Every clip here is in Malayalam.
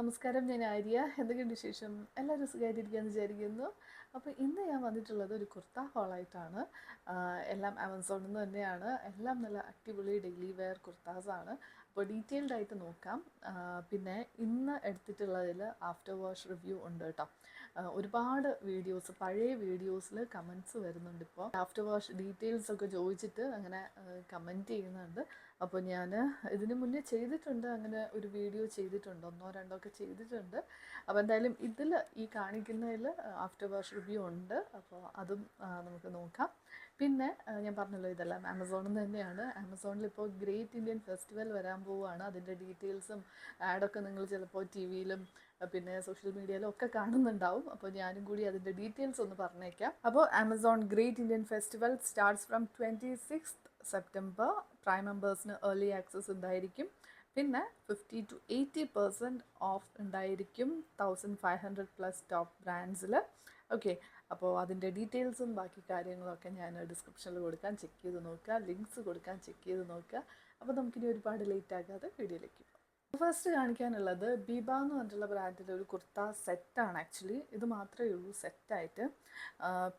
നമസ്കാരം, ഞാൻ ആര്യ. എന്തൊക്കെയുണ്ട് വിശേഷം? എല്ലാവരും സുഖമായിട്ടിരിക്കുകയെന്ന് വിചാരിക്കുന്നു. അപ്പോൾ ഇന്ന് ഞാൻ വന്നിട്ടുള്ളത് ഒരു കുർത്ത ഹോളായിട്ടാണ്. എല്ലാം ആമസോണിൽ നിന്ന് തന്നെയാണ്. എല്ലാം നല്ല അടിപൊളി ഡെയിലി വെയർ കുർത്താസാണ്. അപ്പോൾ ഡീറ്റെയിൽഡ് ആയിട്ട് നോക്കാം. പിന്നെ ഇന്ന് എടുത്തിട്ടുള്ളതിൽ ആഫ്റ്റർ വാഷ് റിവ്യൂ ഉണ്ട് കേട്ടോ. ഒരുപാട് വീഡിയോസ്, പഴയ വീഡിയോസിൽ കമൻറ്റ്സ് വരുന്നുണ്ട്. ഇപ്പോൾ ആഫ്റ്റർ വാഷ് ഡീറ്റെയിൽസ് ഒക്കെ ചോദിച്ചിട്ട് അങ്ങനെ കമൻറ്റ് ചെയ്യുന്നുണ്ട്. അപ്പോൾ ഞാൻ ഇതിന് മുന്നേ ചെയ്തിട്ടുണ്ട്, അങ്ങനെ ഒരു വീഡിയോ ചെയ്തിട്ടുണ്ട്, ഒന്നോ രണ്ടോ ഒക്കെ ചെയ്തിട്ടുണ്ട്. അപ്പോൾ എന്തായാലും ഇതിൽ ഈ കാണിക്കുന്നതിൽ ആഫ്റ്റർ വാഷ് റിവ്യൂ ഉണ്ട്. അപ്പോൾ അതും നമുക്ക് നോക്കാം. പിന്നെ ഞാൻ പറഞ്ഞല്ലോ, ഇതെല്ലാം ആമസോണിൽ നിന്ന് തന്നെയാണ്. ആമസോണിൽ ഇപ്പോൾ ഗ്രേറ്റ് ഇന്ത്യൻ ഫെസ്റ്റിവൽ വരാൻ പോവുകയാണ്. അതിൻ്റെ ഡീറ്റെയിൽസും ആഡൊക്കെ നിങ്ങൾ ചിലപ്പോൾ ടി വിയിലും പിന്നെ സോഷ്യൽ മീഡിയയിലും ഒക്കെ കാണുന്നുണ്ടാവും. അപ്പോൾ ഞാനും കൂടി അതിൻ്റെ ഡീറ്റെയിൽസ് ഒന്ന് പറഞ്ഞേക്കാം. അപ്പോൾ Amazon Great Indian Festival starts from 26 September. Prime മെമ്പേഴ്സിന് ഏർലി ആക്സസ് ഉണ്ടായിരിക്കും. പിന്നെ 50-80% ഓഫ് ഉണ്ടായിരിക്കും 1500+ ടോപ്പ് ബ്രാൻഡ്സിൽ. ഓക്കെ, അപ്പോൾ അതിൻ്റെ ഡീറ്റെയിൽസും ബാക്കി കാര്യങ്ങളൊക്കെ ഞാൻ ഡിസ്ക്രിപ്ഷനിൽ കൊടുക്കാൻ, ചെക്ക് ചെയ്ത് നോക്കുക. ലിങ്ക്സ് കൊടുക്കാൻ, ചെക്ക് ചെയ്ത് നോക്കുക. അപ്പോൾ നമുക്കിനി ഒരുപാട് ലേറ്റ് ആകാതെ വീഡിയോയിലേക്ക് പോകാം. ഫസ്റ്റ് കാണിക്കാനുള്ളത് ബീബ എന്ന് പറഞ്ഞിട്ടുള്ള ബ്രാൻഡിൻ്റെ ഒരു കുർത്ത സെറ്റാണ്. ആക്ച്വലി ഇത് മാത്രമേ ഉള്ളൂ സെറ്റായിട്ട്.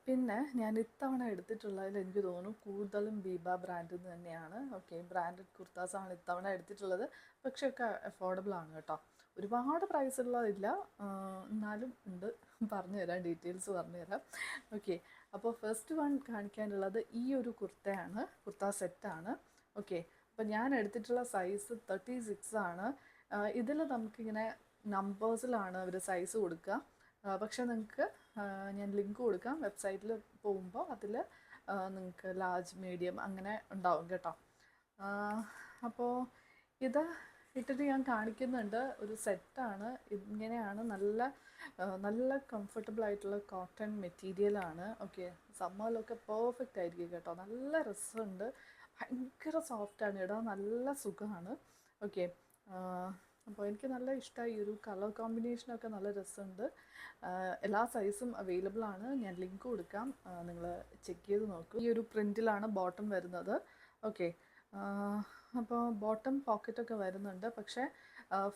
പിന്നെ ഞാൻ ഇത്തവണ എടുത്തിട്ടുള്ളതിൽ എനിക്ക് തോന്നുന്നു കൂടുതലും ബീബ ബ്രാൻഡിൽ നിന്ന് തന്നെയാണ്. ഓക്കെ, ബ്രാൻഡഡ് കുർത്താസാണ് ഇത്തവണ എടുത്തിട്ടുള്ളത്. പക്ഷേ ഒക്കെ അഫോർഡബിൾ ആണ് കേട്ടോ. ഒരുപാട് പ്രൈസ് ഉള്ളതില്ല, എന്നാലും ഉണ്ട്. പറഞ്ഞുതരാം, ഡീറ്റെയിൽസ് പറഞ്ഞുതരാം. ഓക്കെ, അപ്പോൾ ഫസ്റ്റ് വൺ കാണിക്കാനുള്ളത് ഈ ഒരു കുർത്തയാണ്, കുർത്ത സെറ്റാണ്. ഓക്കെ, അപ്പോൾ ഞാൻ എടുത്തിട്ടുള്ള സൈസ് 36 ആണ്. ഇതിൽ നമുക്കിങ്ങനെ നമ്പേഴ്സിലാണ് അവർ സൈസ് കൊടുക്കുക. പക്ഷേ നിങ്ങൾക്ക് ഞാൻ ലിങ്ക് കൊടുക്കാം. വെബ്സൈറ്റിൽ പോകുമ്പോൾ അതിൽ നിങ്ങൾക്ക് ലാർജ്, മീഡിയം അങ്ങനെ ഉണ്ടാവും കേട്ടോ. അപ്പോൾ ഇത് ഇട്ടിട്ട് ഞാൻ കാണിക്കുന്നുണ്ട്. ഒരു സെറ്റാണ്, ഇങ്ങനെയാണ്. നല്ല കംഫർട്ടബിൾ ആയിട്ടുള്ള കോട്ടൺ മെറ്റീരിയലാണ്. ഓക്കെ, സമ്മറിലൊക്കെ പെർഫെക്റ്റ് ആയിരിക്കും കേട്ടോ. നല്ല രസമുണ്ട്, ഭയങ്കര സോഫ്റ്റാണ്, ഇടാൻ നല്ല സുഖമാണ്. ഓക്കെ, അപ്പോൾ എനിക്ക് നല്ല ഇഷ്ടമായി. ഈ ഒരു കളർ കോമ്പിനേഷനൊക്കെ നല്ല രസമുണ്ട്. എല്ലാ സൈസും അവൈലബിൾ ആണ്. ഞാൻ ലിങ്ക് കൊടുക്കാം, നിങ്ങൾ ചെക്ക് ചെയ്ത് നോക്കൂ. ഈ ഒരു പ്രിൻറ്റിലാണ് ബോട്ടം വരുന്നത്. ഓക്കെ, അപ്പോൾ ബോട്ടം പോക്കറ്റൊക്കെ വരുന്നുണ്ട്. പക്ഷേ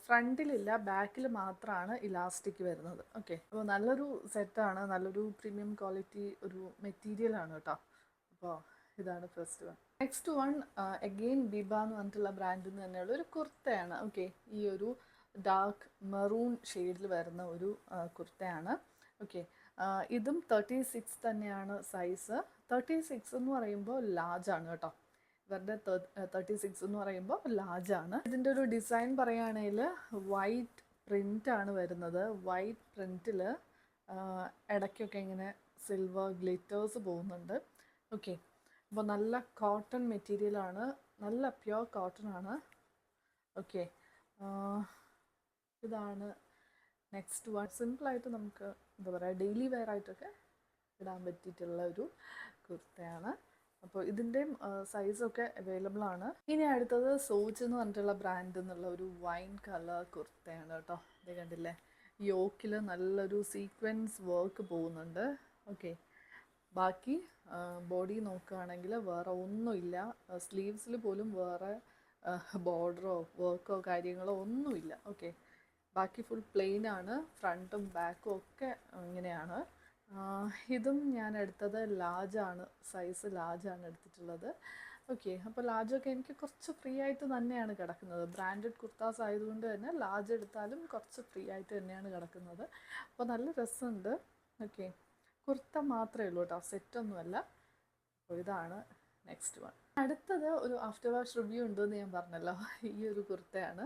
ഫ്രണ്ടിലില്ല, ബാക്കിൽ മാത്രമാണ് ഇലാസ്റ്റിക് വരുന്നത്. ഓക്കെ, അപ്പോൾ നല്ലൊരു സെറ്റാണ്, നല്ലൊരു പ്രീമിയം ക്വാളിറ്റി ഒരു മെറ്റീരിയലാണ് കേട്ടോ. അപ്പോൾ ഇതാണ് first one. Next one again Biba എന്ന് പറഞ്ഞിട്ടുള്ള ബ്രാൻഡിൽ നിന്ന് തന്നെയുള്ള ഒരു കുർത്തയാണ്. ഓക്കെ, ഈ ഒരു ഡാർക്ക് മെറൂൺ ഷെയ്ഡിൽ വരുന്ന ഒരു കുർത്തയാണ്. ഓക്കെ, ഇതും 36 തന്നെയാണ് സൈസ്. 36 എന്ന് പറയുമ്പോൾ ലാർജാണ് കേട്ടോ. ഇവരുടെ 36 എന്ന് പറയുമ്പോൾ ലാർജാണ്. ഇതിൻ്റെ ഒരു ഡിസൈൻ പറയുകയാണെങ്കിൽ വൈറ്റ് പ്രിൻ്റാണ് വരുന്നത്. വൈറ്റ് പ്രിൻറ്റിൽ ഇടയ്ക്കൊക്കെ ഇങ്ങനെ സിൽവർ ഗ്ലിറ്റേഴ്സ് പോകുന്നുണ്ട്. ഓക്കെ, അപ്പോൾ നല്ല കോട്ടൺ മെറ്റീരിയലാണ്, നല്ല പ്യുവർ കോട്ടൺ ആണ്. ഓക്കെ, ഇതാണ് നെക്സ്റ്റ് വൺ. സിമ്പിളായിട്ട് നമുക്ക് എന്താ പറയുക, ഡെയിലി വെയർ ആയിട്ടൊക്കെ ഇടാൻ പറ്റിയിട്ടുള്ള ഒരു കുർത്തയാണ്. അപ്പോൾ ഇതിൻ്റെയും സൈസൊക്കെ അവൈലബിൾ ആണ്. ഇനി അടുത്തത് സോച്ച് എന്ന് പറഞ്ഞിട്ടുള്ള ബ്രാൻഡ് എന്നുള്ള ഒരു വൈൻ കളർ കുർത്തയാണ് കേട്ടോ. ഇത് കണ്ടില്ലേ, യോക്കിൽ നല്ലൊരു സീക്വൻസ് വർക്ക് പോകുന്നുണ്ട്. ഓക്കെ, ബാക്കി ബോഡി നോക്കുകയാണെങ്കിൽ വേറെ ഒന്നുമില്ല. സ്ലീവ്സിൽ പോലും വേറെ ബോർഡറോ വർക്കോ കാര്യങ്ങളോ ഒന്നുമില്ല. ഓക്കെ, ബാക്കി ഫുൾ പ്ലെയിൻ ആണ്. ഫ്രണ്ടും ബാക്കും ഒക്കെ ഇങ്ങനെയാണ്. ഇതും ഞാൻ എടുത്തത് ലാർജാണ്, സൈസ് ലാർജാണ് എടുത്തിട്ടുള്ളത്. ഓക്കെ, അപ്പോൾ ലാർജൊക്കെ എനിക്ക് കുറച്ച് ഫ്രീ ആയിട്ട് തന്നെയാണ് കിടക്കുന്നത്. ബ്രാൻഡഡ് കുർത്താസ് ആയതുകൊണ്ട് തന്നെ ലാർജ് എടുത്താലും കുറച്ച് ഫ്രീ ആയിട്ട് തന്നെയാണ് കിടക്കുന്നത്. അപ്പോൾ നല്ല രസമുണ്ട്. ഓക്കെ, കുർത്ത മാത്രമേ ഉള്ളൂ കേട്ടോ, സെറ്റൊന്നുമല്ല. അപ്പോൾ ഇതാണ് നെക്സ്റ്റ് വൺ. അടുത്തത് ഒരു ആഫ്റ്റർ വാഷ് റിവ്യൂ ഉണ്ടെന്ന് ഞാൻ പറഞ്ഞല്ലോ. ഈ ഒരു കുർത്തയാണ്.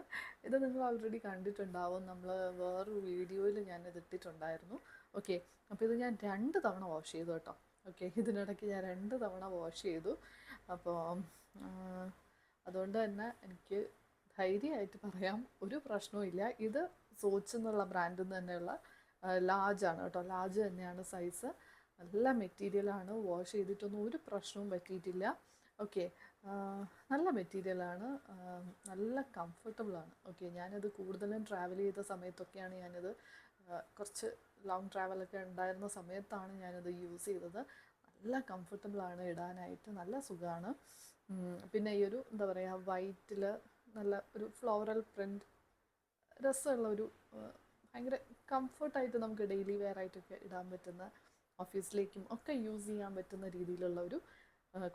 ഇത് നിങ്ങൾ ഓൾറെഡി കണ്ടിട്ടുണ്ടാവും, നമ്മൾ വേറൊരു വീഡിയോയിൽ ഞാനിത് ഇട്ടിട്ടുണ്ടായിരുന്നു. ഓക്കെ, അപ്പോൾ ഇത് ഞാൻ 2 തവണ വാഷ് ചെയ്തു കേട്ടോ. ഓക്കെ, ഇതിനിടയ്ക്ക് ഞാൻ 2 തവണ വാഷ് ചെയ്തു. അപ്പോൾ അതുകൊണ്ട് തന്നെ എനിക്ക് ധൈര്യമായിട്ട് പറയാം, ഒരു പ്രശ്നവും ഇല്ല. ഇത് സോച്ച് എന്നുള്ള ബ്രാൻഡിൽ നിന്ന് തന്നെയുള്ള ലാർജാണ് കേട്ടോ. ലാർജ് തന്നെയാണ് സൈസ്. നല്ല മെറ്റീരിയലാണ്, വാഷ് ചെയ്തിട്ടൊന്നും ഒരു പ്രശ്നവും പറ്റിയിട്ടില്ല. ഓക്കെ, നല്ല മെറ്റീരിയലാണ്, നല്ല കംഫർട്ടബിളാണ്. ഓക്കെ, ഞാനത് കൂടുതലും ട്രാവൽ ചെയ്ത സമയത്തൊക്കെയാണ് ഞാനത്, കുറച്ച് ലോങ് ട്രാവലൊക്കെ ഉണ്ടായിരുന്ന സമയത്താണ് ഞാനത് യൂസ് ചെയ്തത്. നല്ല കംഫർട്ടബിളാണ് ഇടാനായിട്ട്, നല്ല സുഖമാണ്. പിന്നെ ഈ ഒരു എന്താ പറയുക, വൈറ്റിൽ നല്ല ഒരു ഫ്ലോറൽ പ്രിൻറ്റ് രസമുള്ള ഒരു ഭയങ്കര കംഫർട്ടായിട്ട് നമുക്ക് ഡെയിലി വെയർ ആയിട്ടൊക്കെ ഇടാൻ പറ്റുന്ന, ഓഫീസിലേക്കും ഒക്കെ യൂസ് ചെയ്യാൻ പറ്റുന്ന രീതിയിലുള്ള ഒരു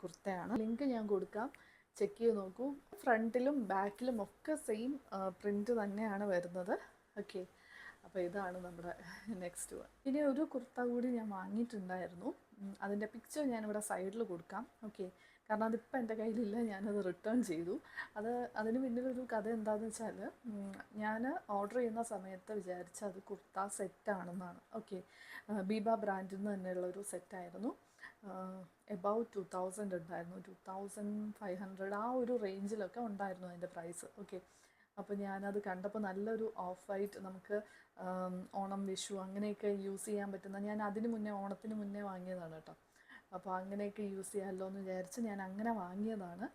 കുർത്തയാണ്. ലിങ്ക് ഞാൻ കൊടുക്കാം, ചെക്ക് ചെയ്ത് നോക്കൂ. ഫ്രണ്ടിലും ബാക്കിലും ഒക്കെ സെയിം പ്രിൻ്റ് തന്നെയാണ് വരുന്നത്. ഓക്കെ, അപ്പോൾ ഇതാണ് നമ്മുടെ നെക്സ്റ്റ് വൺ. ഇനി ഒരു കുർത്ത കൂടി ഞാൻ വാങ്ങിയിട്ടുണ്ടായിരുന്നു. അതിൻ്റെ പിക്ചർ ഞാനിവിടെ സൈഡിൽ കൊടുക്കാം. ഓക്കെ, കാരണം അതിപ്പോൾ എൻ്റെ കയ്യിലില്ല, ഞാനത് റിട്ടേൺ ചെയ്തു. അതിന് പിന്നിലൊരു കഥ എന്താണെന്ന് വെച്ചാൽ, ഞാൻ ഓർഡർ ചെയ്യുന്ന സമയത്ത് വിചാരിച്ച അത് കുർത്ത സെറ്റാണെന്നാണ്. ഓക്കെ, ബീബ ബ്രാൻഡിൽ നിന്ന് തന്നെയുള്ള ഒരു സെറ്റായിരുന്നു. എബൌട്ട് 2000 ഉണ്ടായിരുന്നു, 2500 ആ ഒരു റേഞ്ചിലൊക്കെ ഉണ്ടായിരുന്നു അതിൻ്റെ പ്രൈസ്. ഓക്കെ, അപ്പോൾ ഞാനത് കണ്ടപ്പോൾ നല്ലൊരു ഓഫ് വൈറ്റ്, നമുക്ക് ഓണം വിഷു അങ്ങനെയൊക്കെ യൂസ് ചെയ്യാൻ പറ്റുന്ന, ഞാൻ അതിന് മുന്നേ ഓണത്തിന് മുന്നേ വാങ്ങിയതാണ് കേട്ടോ. അപ്പോൾ അങ്ങനെയൊക്കെ യൂസ് ചെയ്യാമല്ലോ എന്ന് വിചാരിച്ച് ഞാൻ അങ്ങനെ വാങ്ങിയതാണ്.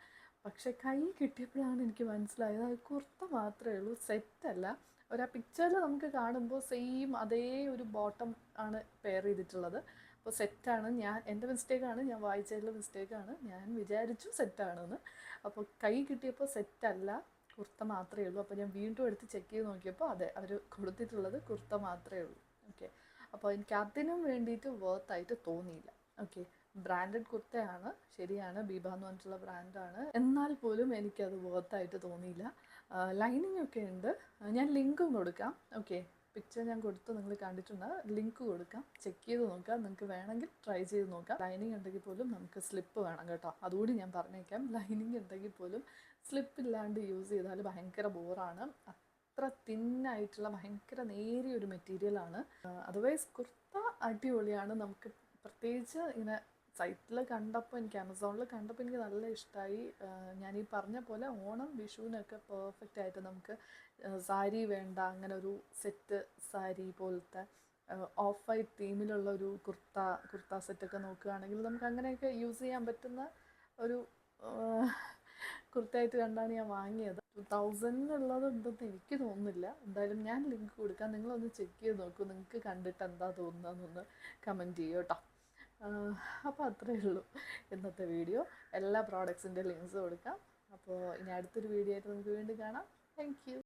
പക്ഷേ കൈ കിട്ടിയപ്പോഴാണ് എനിക്ക് മനസ്സിലായത് അത് കുർത്ത മാത്രമേ ഉള്ളൂ, സെറ്റല്ല. ആ പിക്ചറിൽ നമുക്ക് കാണുമ്പോൾ സെയിം അതേ ഒരു ബോട്ടം ആണ് പെയർ ചെയ്തിട്ടുള്ളത്. അപ്പോൾ സെറ്റാണ്, എൻ്റെ മിസ്റ്റേക്കാണ്, ഞാൻ വായിച്ചതിലെ മിസ്റ്റേക്കാണ്. ഞാൻ വിചാരിച്ചു സെറ്റാണെന്ന്. അപ്പോൾ കൈ കിട്ടിയപ്പോൾ സെറ്റല്ല, കുർത്ത മാത്രമേ ഉള്ളൂ. അപ്പോൾ ഞാൻ വീണ്ടും എടുത്ത് ചെക്ക് ചെയ്ത് നോക്കിയപ്പോൾ അതെ, അവർ കൊടുത്തിട്ടുള്ളത് കുർത്ത മാത്രമേ ഉള്ളൂ. ഓക്കെ, അപ്പോൾ എനിക്ക് അതിനും വേണ്ടിയിട്ട് വർത്തായിട്ട് തോന്നിയില്ല. ഓക്കെ, ബ്രാൻഡഡ് കുർത്തയാണ്, ശരിയാണ്, ബീബ എന്ന് പറഞ്ഞിട്ടുള്ള ബ്രാൻഡാണ്, എന്നാൽ പോലും എനിക്കത് വർത്തായിട്ട് തോന്നിയില്ല. ലൈനിങ് ഒക്കെ ഉണ്ട്, ഞാൻ ലിങ്കും കൊടുക്കാം. ഓക്കെ, പിക്ചർ ഞാൻ കൊടുത്ത് നിങ്ങൾ കണ്ടിട്ടുണ്ട്, ലിങ്ക് കൊടുക്കാം, ചെക്ക് ചെയ്ത് നോക്കാം. നിങ്ങൾക്ക് വേണമെങ്കിൽ ട്രൈ ചെയ്ത് നോക്കാം. ലൈനിങ് ഉണ്ടെങ്കിൽ പോലും നമുക്ക് സ്ലിപ്പ് വേണം കേട്ടോ, അതുകൂടി ഞാൻ പറഞ്ഞേക്കാം. ലൈനിങ് ഉണ്ടെങ്കിൽ പോലും സ്ലിപ്പ് ഇല്ലാണ്ട് യൂസ് ചെയ്താൽ ഭയങ്കര ബോറാണ്. അത്ര തിന്നായിട്ടുള്ള ഭയങ്കര നേരിയൊരു മെറ്റീരിയലാണ്. അതർവൈസ് കുർത്ത അടിപൊളിയാണ്. നമുക്ക് പ്രത്യേകിച്ച് ഇങ്ങനെ സൈറ്റിൽ കണ്ടപ്പോൾ, എനിക്ക് ആമസോണിൽ കണ്ടപ്പോൾ എനിക്ക് നല്ല ഇഷ്ടമായി. ഞാനീ പറഞ്ഞ പോലെ ഓണം വിഷുവിനൊക്കെ പെർഫെക്റ്റ് ആയിട്ട് നമുക്ക് സാരി വേണ്ട, അങ്ങനെ ഒരു സെറ്റ് സാരി പോലത്തെ ഓഫ് വൈറ്റ് തീമിലുള്ള ഒരു കുർത്ത സെറ്റൊക്കെ നോക്കുകയാണെങ്കിൽ നമുക്ക് അങ്ങനെയൊക്കെ യൂസ് ചെയ്യാൻ പറ്റുന്ന ഒരു കുർത്തയായിട്ട് കണ്ടാണ് ഞാൻ വാങ്ങിയത്. 2000 ഉള്ളതുണ്ടെന്ന് എനിക്ക് തോന്നുന്നില്ല. എന്തായാലും ഞാൻ ലിങ്ക് കൊടുക്കാം, നിങ്ങളൊന്ന് ചെക്ക് ചെയ്ത് നോക്കൂ. നിങ്ങൾക്ക് കണ്ടിട്ട് എന്താ തോന്നുന്നതെന്നൊന്ന് കമൻറ്റ് ചെയ്യൂ കേട്ടോ. അപ്പോൾ അത്രയേ ഉള്ളൂ ഇന്നത്തെ വീഡിയോ. എല്ലാ പ്രോഡക്ട്സിൻ്റെ ലിങ്ക്സ് കൊടുക്കാം. അപ്പോൾ ഇനി അടുത്തൊരു വീഡിയോ ആയിട്ട് നമുക്ക് വീണ്ടും കാണാം. Thank you.